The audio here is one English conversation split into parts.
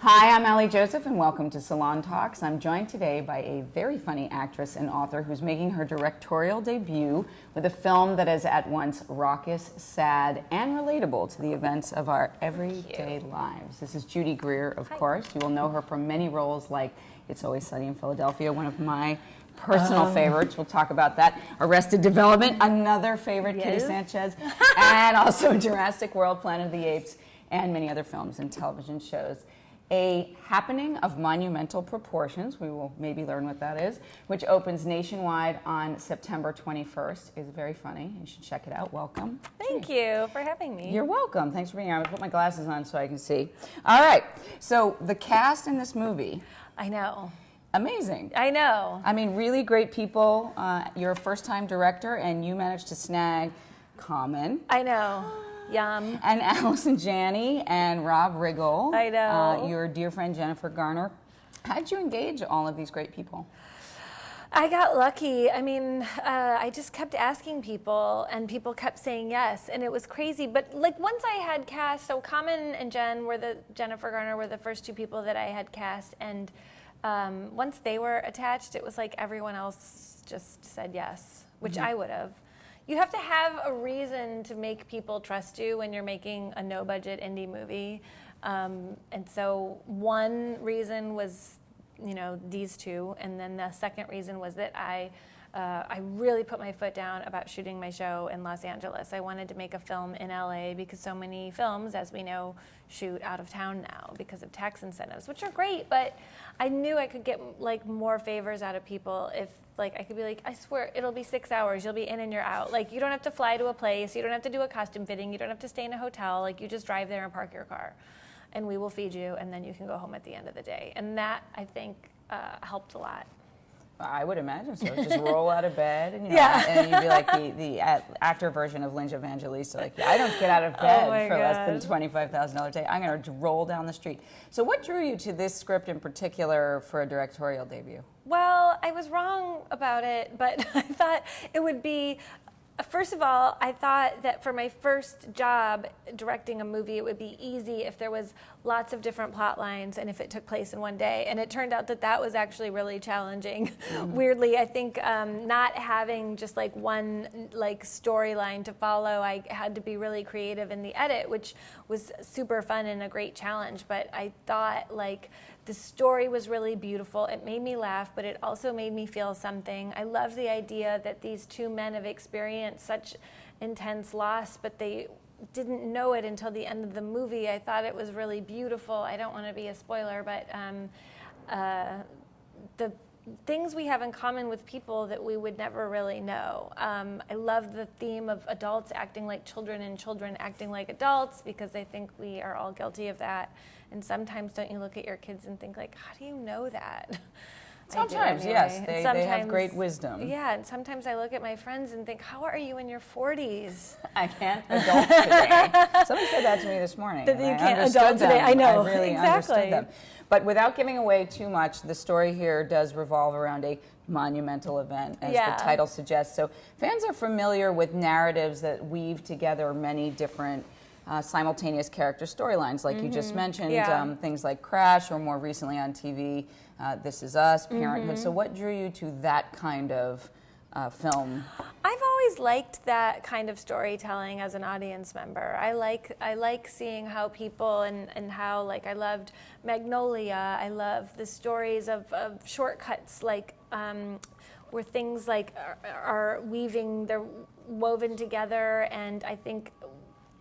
Hi, I'm Alli Joseph, and welcome to Salon Talks. I'm joined today by a very funny actress and author who's making her directorial debut with a film that is at once raucous, sad, and relatable to the events of our everyday lives. This is Judy Greer, of course. You will know her from many roles like It's Always Sunny in Philadelphia, one of my personal favorites. We'll talk about that. Arrested Development, another favorite, Kitty Sanchez, and also Jurassic World, Planet of the Apes, and many other films and television shows. A Happening of Monumental Proportions, we will maybe learn what that is, which opens nationwide on September 21st, is very funny. You should check it out. Welcome. Thank you for having me. You're welcome. Thanks for being here. I'm going to put my glasses on so I can see. All right. So the cast in this movie. I know. Amazing. I know. I mean, really great people. You're a first-time director, and you managed to snag Common. I know. Yum. And Allison Janney and Rob Riggle. I know. Your dear friend Jennifer Garner. How did you engage all of these great people? I got lucky. I mean, I just kept asking people, and people kept saying yes, and it was crazy. But like once I had cast, so Common and Jennifer Garner were the first two people that I had cast, and once they were attached, it was like everyone else just said yes, which I would have. You have to have a reason to make people trust you when you're making a no-budget indie movie. And so one reason was, you know, these two. And then the second reason was that I really put my foot down about shooting my show in Los Angeles. I wanted to make a film in LA because so many films, as we know, shoot out of town now because of tax incentives, which are great, but I knew I could get like more favors out of people if like I could be like, I swear it'll be 6 hours, you'll be in and you're out. Like you don't have to fly to a place, you don't have to do a costume fitting, you don't have to stay in a hotel, like you just drive there and park your car and we will feed you and then you can go home at the end of the day. And that I think helped a lot. I would imagine so. Just roll out of bed, and, and you'd be like the actor version of Linda Evangelista. Like, I don't get out of bed for less than $25,000 a day. I'm going to roll down the street. So what drew you to this script in particular for a directorial debut? Well, I was wrong about it, but I thought it would be... First of all, I thought that for my first job directing a movie, it would be easy if there was lots of different plot lines and if it took place in one day. And it turned out that that was actually really challenging. Weirdly, I think not having just like one like storyline to follow, I had to be really creative in the edit, which was super fun and a great challenge. But I thought like the story was really beautiful. It made me laugh, but it also made me feel something. I love the idea that these two men have experienced such intense loss, but they didn't know it until the end of the movie. I thought it was really beautiful. I don't want to be a spoiler, but the things we have in common with people that we would never really know. I love the theme of adults acting like children and children acting like adults because I think we are all guilty of that. And sometimes don't you look at your kids and think like, how do you know that? Sometimes, anyway. Yes, they have great wisdom. Yeah, and sometimes I look at my friends and think, how are you in your 40s? I can't adult today. Somebody said that to me this morning. That you can't adult today, I know. I really understood them. But without giving away too much, the story here does revolve around a monumental event, as the title suggests. So fans are familiar with narratives that weave together many different simultaneous character storylines, like you just mentioned, things like Crash, or more recently on TV, This Is Us, Parenthood. So what drew you to that kind of film? I've always liked that kind of storytelling as an audience member. I like seeing how people and how, like, I loved Magnolia. I love the stories of shortcuts, like where things like are weaving, they're woven together, and I think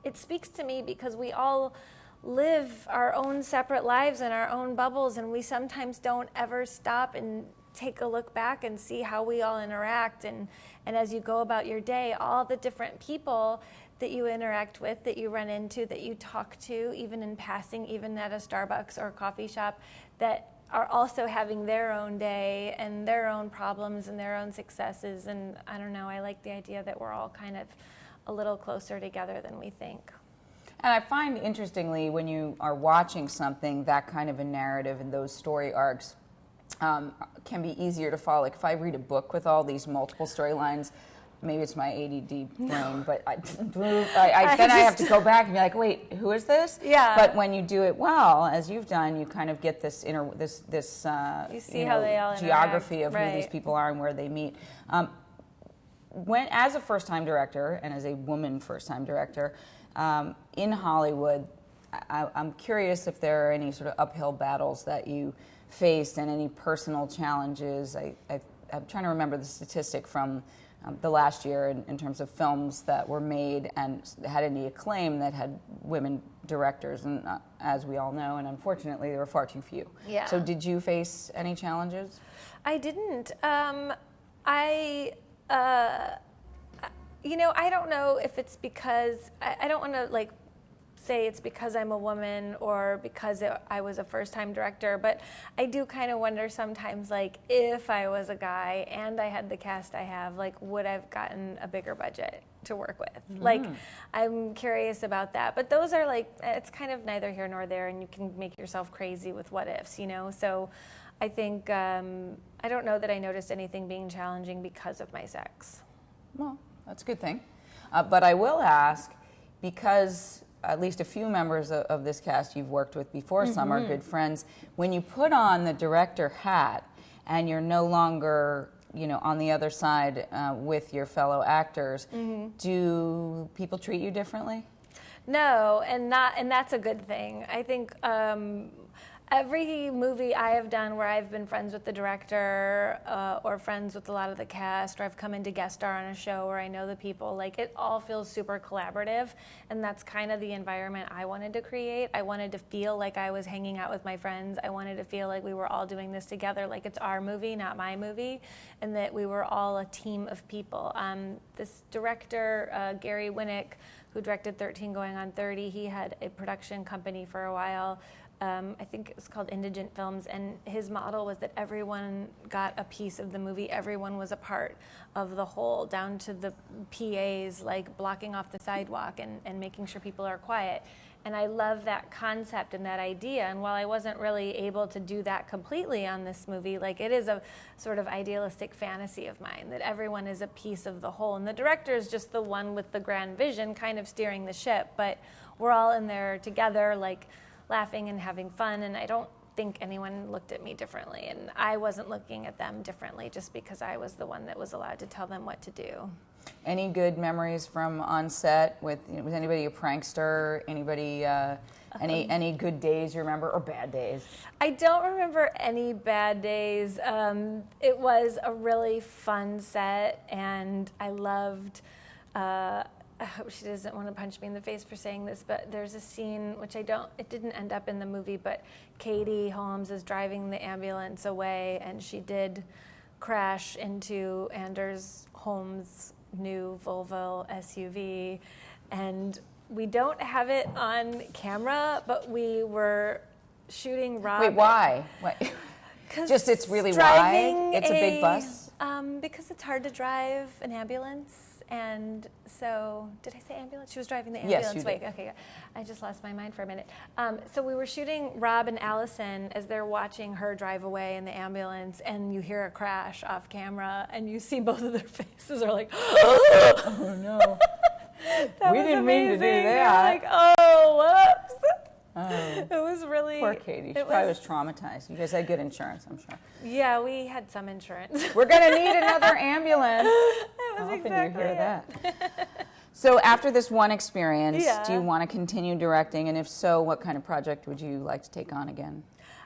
it speaks to me because we all live our own separate lives in our own bubbles, and we sometimes don't ever stop and take a look back and see how we all interact. And as you go about your day, all the different people that you interact with, that you run into, that you talk to, even in passing, even at a Starbucks or a coffee shop, that are also having their own day and their own problems and their own successes. And I don't know, I like the idea that we're all kind of a little closer together than we think. And I find, interestingly, when you are watching something, that kind of a narrative and those story arcs can be easier to follow. Like if I read a book with all these multiple storylines, maybe it's my ADD brain, but then I have to go back and be like, wait, who is this? Yeah. But when you do it well, as you've done, you kind of get this you see how they all geography of interact. who these people are and where they meet. As a first-time director and as a woman first-time director in Hollywood, I'm curious if there are any sort of uphill battles that you faced and any personal challenges. I'm trying to remember the statistic from the last year in terms of films that were made and had any acclaim that had women directors, and as we all know, and unfortunately there were far too few. Yeah. So did you face any challenges? I didn't. I don't know if it's because I don't want to say it's because I'm a woman or because I was a first-time director, but I do kind of wonder sometimes, if I was a guy and I had the cast I have, would I've gotten a bigger budget to work with? Mm. I'm curious about that. But those are it's kind of neither here nor there, and you can make yourself crazy with what ifs, So I think, I don't know that I noticed anything being challenging because of my sex. Well, that's a good thing. But I will ask, because at least a few members of this cast you've worked with before, some are good friends, when you put on the director hat and you're no longer, on the other side with your fellow actors, do people treat you differently? No, and that's a good thing. I think every movie I have done where I've been friends with the director or friends with a lot of the cast, or I've come in to guest star on a show where I know the people, it all feels super collaborative, and that's kind of the environment I wanted to create. I wanted to feel like I was hanging out with my friends. I wanted to feel like we were all doing this together, like it's our movie, not my movie, and that we were all a team of people. This director, Gary Winnick, who directed 13 Going on 30, he had a production company for a while. I think it was called Indigent Films, and his model was that everyone got a piece of the movie. Everyone was a part of the whole, down to the PAs, blocking off the sidewalk and making sure people are quiet. And I love that concept and that idea. And while I wasn't really able to do that completely on this movie, it is a sort of idealistic fantasy of mine that everyone is a piece of the whole. And the director is just the one with the grand vision kind of steering the ship, but we're all in there together, laughing and having fun, and I don't think anyone looked at me differently, and I wasn't looking at them differently just because I was the one that was allowed to tell them what to do. Any good memories from on set with was anybody a prankster? Anybody any good days you remember, or bad days? I don't remember any bad days. It was a really fun set, and I loved. I hope she doesn't want to punch me in the face for saying this, but there's a scene, it didn't end up in the movie, but Katie Holmes is driving the ambulance away, and she did crash into Anders Holmes' new Volvo SUV, and we don't have it on camera, but we were shooting Rob. Wait, why? Just it's really wide? It's a big bus? Because it's hard to drive an ambulance. And so, did I say ambulance? She was driving the ambulance. Yes, you did. Okay, I just lost my mind for a minute. So we were shooting Rob and Allison as they're watching her drive away in the ambulance, and you hear a crash off camera, and you see both of their faces are oh no. That we was didn't amazing. mean to do that. They're oh, whoops. Oh. It was really... Poor Katie. She probably was traumatized. You guys had good insurance, I'm sure. Yeah, we had some insurance. We're going to need another ambulance. That was How often exactly do you hear that? So after this one experience, do you want to continue directing? And if so, what kind of project would you like to take on again?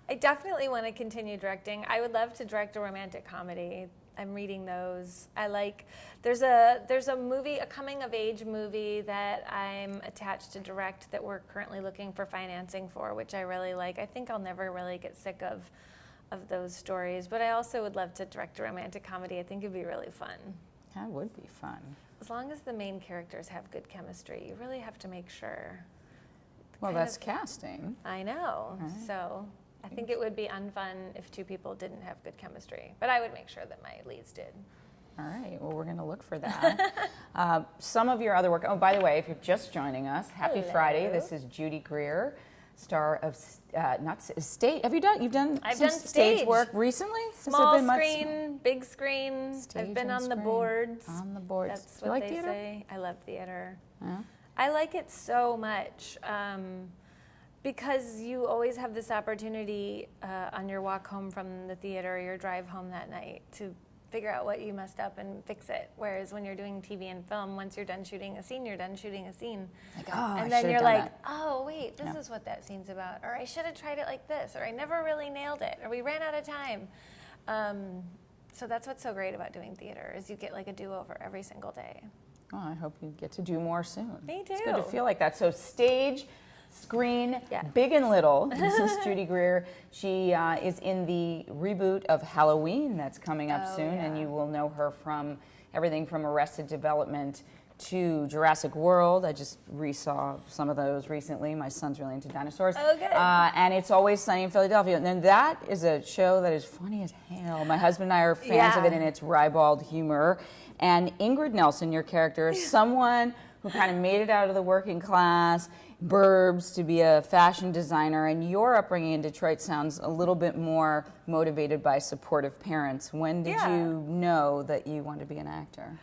I definitely want to continue directing. I would love to direct a romantic comedy. I'm reading those. There's a movie, a coming of age movie that I'm attached to direct that we're currently looking for financing for, which I really like. I think I'll never really get sick of those stories, but I also would love to direct a romantic comedy. I think it'd be really fun. That would be fun. As long as the main characters have good chemistry, you really have to make sure. Well, that's casting. I know. Right. So I think it would be unfun if two people didn't have good chemistry, but I would make sure that my leads did. All right, well, we're going to look for that. Some of your other work, oh, by the way, if you're just joining us, happy Hello. Friday. This is Judy Greer, star of not stage. Have you done? You've done I've some done stage work recently. Small screen, big screen. I've been on the boards. On the boards. That's what they theater? say. I love theater. Yeah. I like it so much because you always have this opportunity on your walk home from the theater, or your drive home that night, to figure out what you messed up and fix it. Whereas when you're doing TV and film, once you're done shooting a scene, you're done shooting a scene. Like, oh, and then you're like, oh, wait, this is what that scene's about. Or I should have tried it like this. Or I never really nailed it. Or we ran out of time. So that's what's so great about doing theater, is you get like a do-over every single day. Oh, I hope you get to do more soon. Me too. It's good to feel like that. So stage, screen, big and little. This is Judy Greer. She is in the reboot of Halloween that's coming up soon, and you will know her from everything from Arrested Development to Jurassic World. I just resaw some of those recently. My son's really into dinosaurs. Oh, good. And It's Always Sunny in Philadelphia. And then that is a show that is funny as hell. My husband and I are fans of it, and it's ribald humor. And Ingrid Nelson, your character, is someone who kind of made it out of the working class, burbs, to be a fashion designer. And your upbringing in Detroit sounds a little bit more motivated by supportive parents. When did you know that you wanted to be an actor?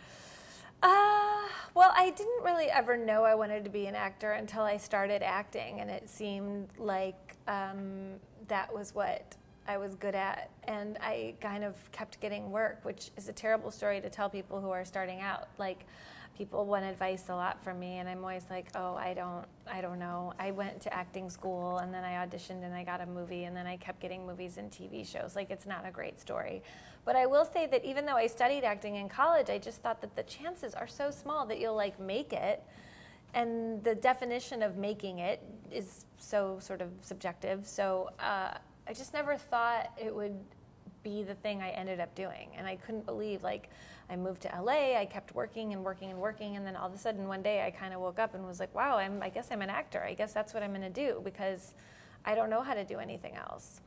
Well, I didn't really ever know I wanted to be an actor until I started acting, and it seemed like that was what I was good at, and I kind of kept getting work, which is a terrible story to tell people who are starting out. Like, people want advice a lot from me, and I'm always like, oh, I don't know. I went to acting school, and then I auditioned, and I got a movie, and then I kept getting movies and TV shows. Like, it's not a great story. But I will say that even though I studied acting in college, I just thought that the chances are so small that you'll, like, make it. And the definition of making it is so sort of subjective. So I just never thought it would be the thing I ended up doing. And I couldn't believe, like, I moved to LA, I kept working and working and working, and then all of a sudden one day I kind of woke up and was like, wow, I guess I'm an actor. I guess that's what I'm going to do, because I don't know how to do anything else.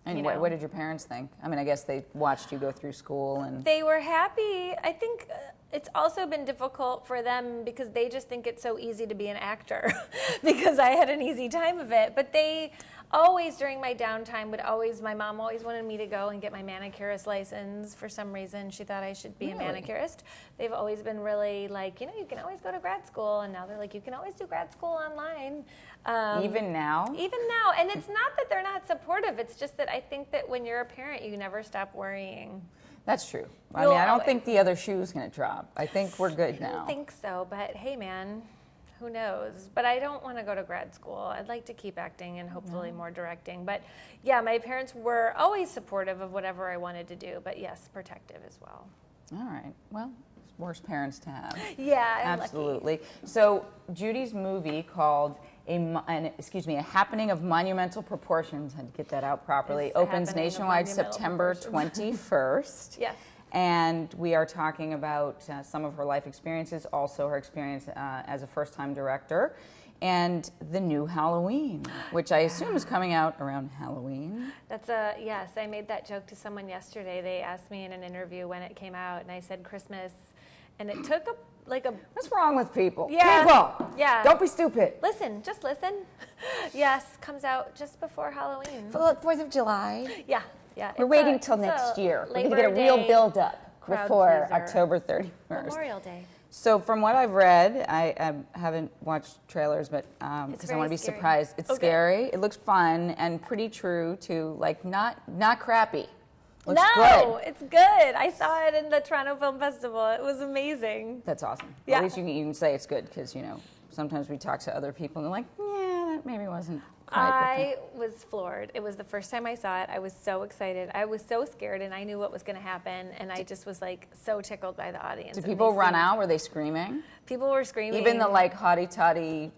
And what did your parents think? I mean, I guess they watched you go through school and... They were happy. I think it's also been difficult for them because they just think it's so easy to be an actor because I had an easy time of it. But they always, during my downtime, my mom always wanted me to go and get my manicurist license for some reason. She thought I should be a manicurist. They've always been really like, you can always go to grad school. And now they're like, you can always do grad school online. Even now? Even now. And it's not that they're not supportive. It's just that I think that when you're a parent, you never stop worrying. That's true. I mean, I don't think the other shoe's going to drop. I think we're good now. I don't think so, but hey, man, who knows? But I don't want to go to grad school. I'd like to keep acting and hopefully more directing. But yeah, my parents were always supportive of whatever I wanted to do, but yes, protective as well. All right. Well, worse parents to have. Yeah, I'm absolutely. lucky. So Judy's movie called A Happening of Monumental Proportions, had to get that out properly, opens nationwide September 21st. Yes. And we are talking about some of her life experiences, also her experience as a first-time director, and the new Halloween, which I assume is coming out around Halloween. Yes, I made that joke to someone yesterday. They asked me in an interview when it came out, and I said Christmas, and it took a... What's wrong with people? Yeah. People! Yeah. Don't be stupid. Listen, just listen. Yes, comes out just before Halloween. 4th of July. Yeah, yeah. We're waiting till next year. We're going to get a real build-up before October 31st. Memorial Day. So from what I've read, I haven't watched trailers, but because I want to be surprised. It's scary. It looks fun and pretty true to, like, not crappy. Looks good. It's good. I saw it in the Toronto Film Festival. It was amazing. That's awesome. Yeah. At least you can even say it's good because, sometimes we talk to other people and they're like, yeah, that maybe wasn't quite. I was floored. It was the first time I saw it. I was so excited. I was so scared, and I knew what was going to happen, and I just was, like, so tickled by the audience. Did people run out? Were they screaming? People were screaming. Even the, like, hotty-totty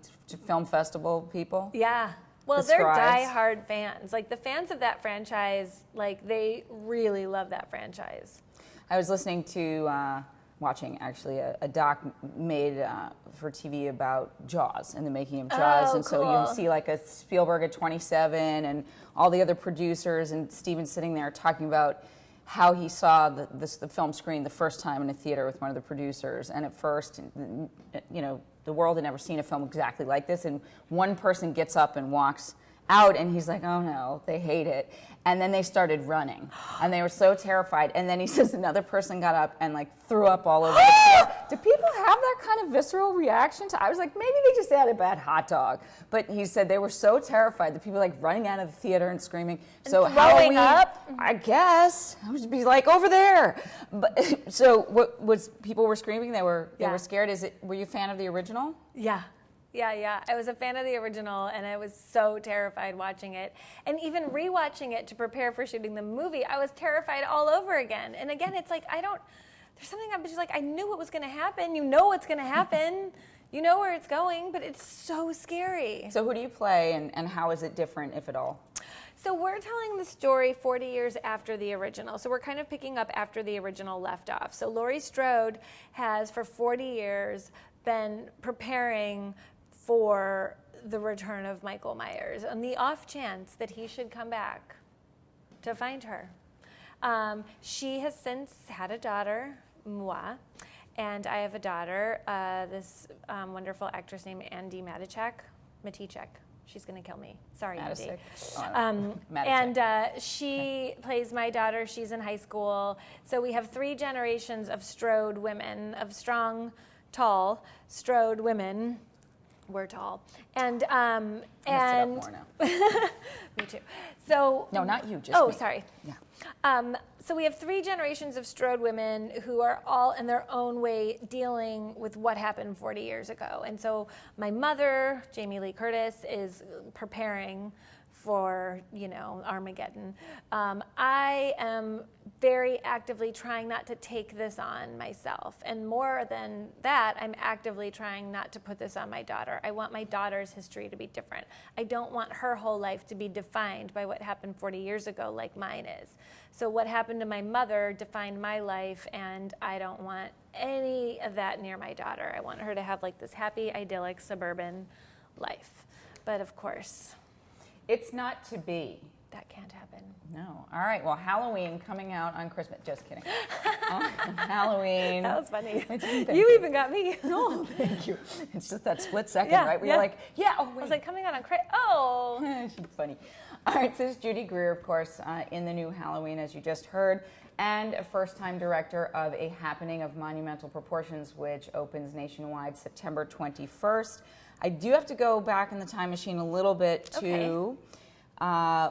film festival people? Yeah. Well, they're die-hard fans. Like, the fans of that franchise, like, they really love that franchise. I was listening to, watching, actually, a doc made for TV about Jaws and the making of Jaws. Oh, and so you see, like, a Spielberg at 27 and all the other producers, and Steven sitting there talking about how he saw the film screen the first time in a theater with one of the producers. And at first, the world had never seen a film exactly like this, and one person gets up and walks out, and he's like, oh no, they hate it. And then they started running, and they were so terrified. And then he says another person got up and like threw up all over the floor. Do people have that kind of visceral reaction to? I was like, maybe they just had a bad hot dog. But he said they were so terrified that people like running out of the theater and screaming. So throwing up? I guess I would be like over there. But so what was people were screaming? They were scared. Were you a fan of the original? Yeah. Yeah. I was a fan of the original, and I was so terrified watching it. And even rewatching it to prepare for shooting the movie, I was terrified all over again. And again, it's like, there's something I'm just like, I knew what was going to happen. You know what's going to happen. You know where it's going, but it's so scary. So who do you play, and how is it different, if at all? So we're telling the story 40 years after the original. So we're kind of picking up after the original left off. So Laurie Strode has, for 40 years, been preparing for the return of Michael Myers on the off chance that he should come back to find her. She has since had a daughter, Moi, and I have a daughter, this wonderful actress named Andi Matichak. She's going to kill me. Sorry, Andi. And she plays my daughter. She's in high school. So we have 3 generations of Strode women, of strong, tall Strode women. We're tall, and I'm gonna sit up more now. Me too. So no, not you. Just me. Sorry. Yeah. So we have 3 generations of Strode women who are all in their own way dealing with what happened 40 years ago. And so my mother, Jamie Lee Curtis, is preparing for, Armageddon. I am very actively trying not to take this on myself. And more than that, I'm actively trying not to put this on my daughter. I want my daughter's history to be different. I don't want her whole life to be defined by what happened 40 years ago like mine is. So what happened to my mother defined my life, and I don't want any of that near my daughter. I want her to have like this happy, idyllic, suburban life. But of course, it's not to be. That can't happen. No. All right. Well, Halloween coming out on Christmas. Just kidding. Halloween. That was funny. You even got me. No, thank you. It's just that split second, right? Where you're like, yeah, oh, wait. I was like, coming out on Christmas. Oh. She's funny. All right. So this is Judy Greer, of course, in the new Halloween, as you just heard, and a first-time director of A Happening of Monumental Proportions, which opens nationwide September 21st. I do have to go back in the time machine a little bit to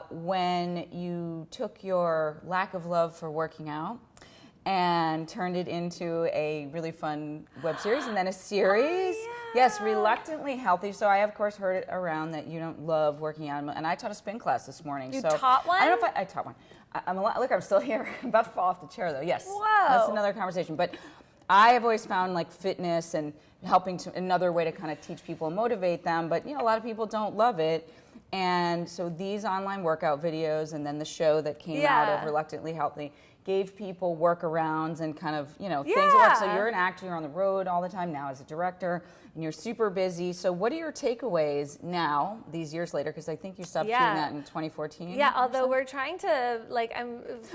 when you took your lack of love for working out and turned it into a really fun web series and then a series. Oh, yeah. Yes, Reluctantly Healthy. So I, of course, heard it around that you don't love working out. And I taught a spin class this morning. You taught one? I don't know if I taught one. Look, I'm still here. I'm about to fall off the chair, though. Yes. Whoa. That's another conversation. But I have always found like fitness and helping to another way to kind of teach people and motivate them. But, a lot of people don't love it. And so these online workout videos and then the show that came out of Reluctantly Healthy gave people workarounds and kind of, things that work. So you're an actor, you're on the road all the time now as a director, and you're super busy. So what are your takeaways now, these years later? Because I think you stopped shooting that in 2014. Yeah, although we're trying to, I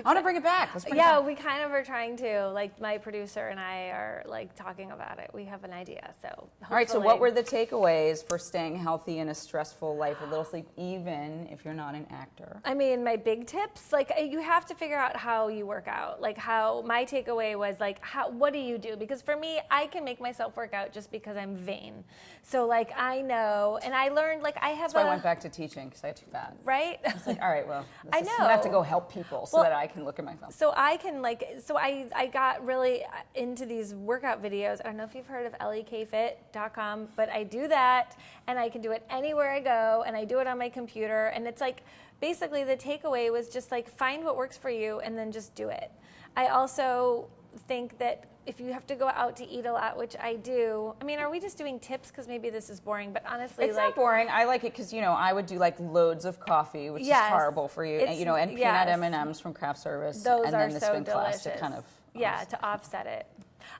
want to bring it back. Let's bring it back. We kind of are trying to. My producer and I are, talking about it. We have an idea, so hopefully. All right, so what were the takeaways for staying healthy in a stressful life with little sleep, even if you're not an actor? I mean, my big tips, you have to figure out how you work out. How my takeaway was, what do you do? Because for me, I can make myself work out just because I'm vain. So, I know, and I learned, I have That's why I went back to teaching, because I got too fat. Right? It's all right, well, I know. I have to go help people so that I can look at myself. So I can, I got really into these workout videos. I don't know if you've heard of LEKfit.com, but I do that, and I can do it anywhere I go, and I do it on my computer, and it's basically the takeaway was just find what works for you and then just do it. I also think that if you have to go out to eat a lot, which I do, I mean, are we just doing tips? Because maybe this is boring, but honestly, it's not boring. I like it because, I would do loads of coffee, which is horrible for you, and, and peanut M&Ms from craft service. Those and are then the so spin delicious. Class to kind of to offset it.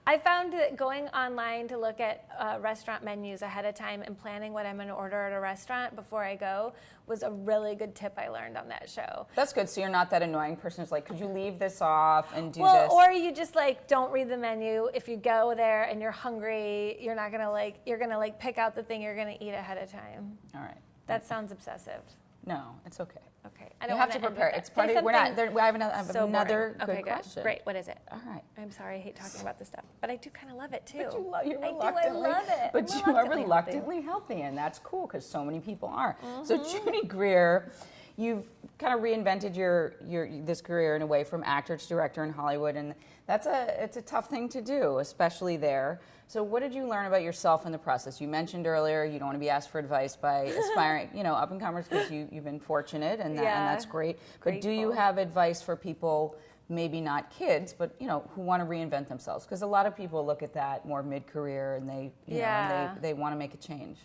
I found that going online to look at restaurant menus ahead of time and planning what I'm going to order at a restaurant before I go was a really good tip I learned on that show. That's good. So you're not that annoying person who's could you leave this off and do this? Well, or you just don't read the menu. If you go there and you're hungry, you're not going to you're going to pick out the thing you're going to eat ahead of time. All right. That sounds obsessive. No, it's okay. Okay. You have to prepare. It's part of. We're not. I have another good question. Great. What is it? All right. I'm sorry. I hate talking about this stuff, but I do kind of love it too. But you're I reluctantly. I love it. But you are reluctantly healthy, and that's cool because so many people are. So Judy Greer, you've kind of reinvented your this career in a way from actor to director in Hollywood, and it's a tough thing to do, especially there. So what did you learn about yourself in the process? You mentioned earlier you don't want to be asked for advice by aspiring, up and comers because you've been fortunate, and that's great. But do you have advice for people, maybe not kids, but who want to reinvent themselves? Because a lot of people look at that more mid-career and they want to make a change.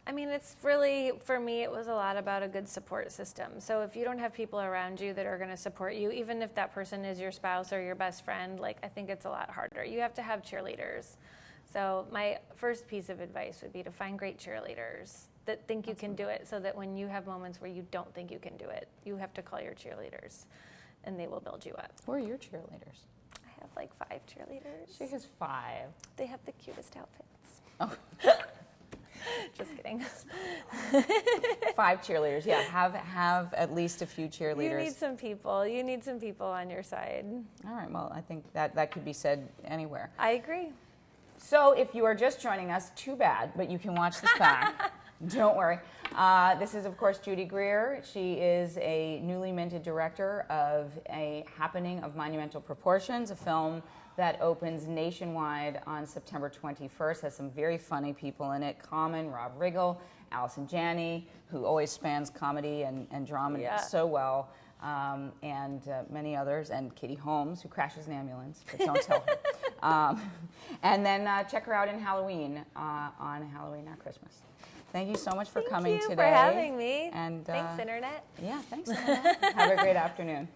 I mean, it's really, for me, it was a lot about a good support system. So if you don't have people around you that are going to support you, even if that person is your spouse or your best friend, I think it's a lot harder. You have to have cheerleaders. So my first piece of advice would be to find great cheerleaders that think you can do it, so that when you have moments where you don't think you can do it, you have to call your cheerleaders and they will build you up. Who are your cheerleaders? I have 5 cheerleaders. She has 5. They have the cutest outfits. Oh. Just kidding. 5 cheerleaders. Yeah, have at least a few cheerleaders. You need some people. You need some people on your side. All right. Well, I think that could be said anywhere. I agree. So if you are just joining us, too bad, but you can watch this back. Don't worry. This is, of course, Judy Greer. She is a newly minted director of a Happening of Monumental Proportions, a film that opens nationwide on September 21st. Has some very funny people in it. Common, Rob Riggle, Allison Janney, who always spans comedy and drama so well, and many others, and Katie Holmes, who crashes an ambulance, but don't tell her. And then check her out in Halloween, on Halloween, not Christmas. Thank you so much for coming today. Thank you for having me. And thanks, Internet. Yeah, thanks, Internet. Have a great afternoon.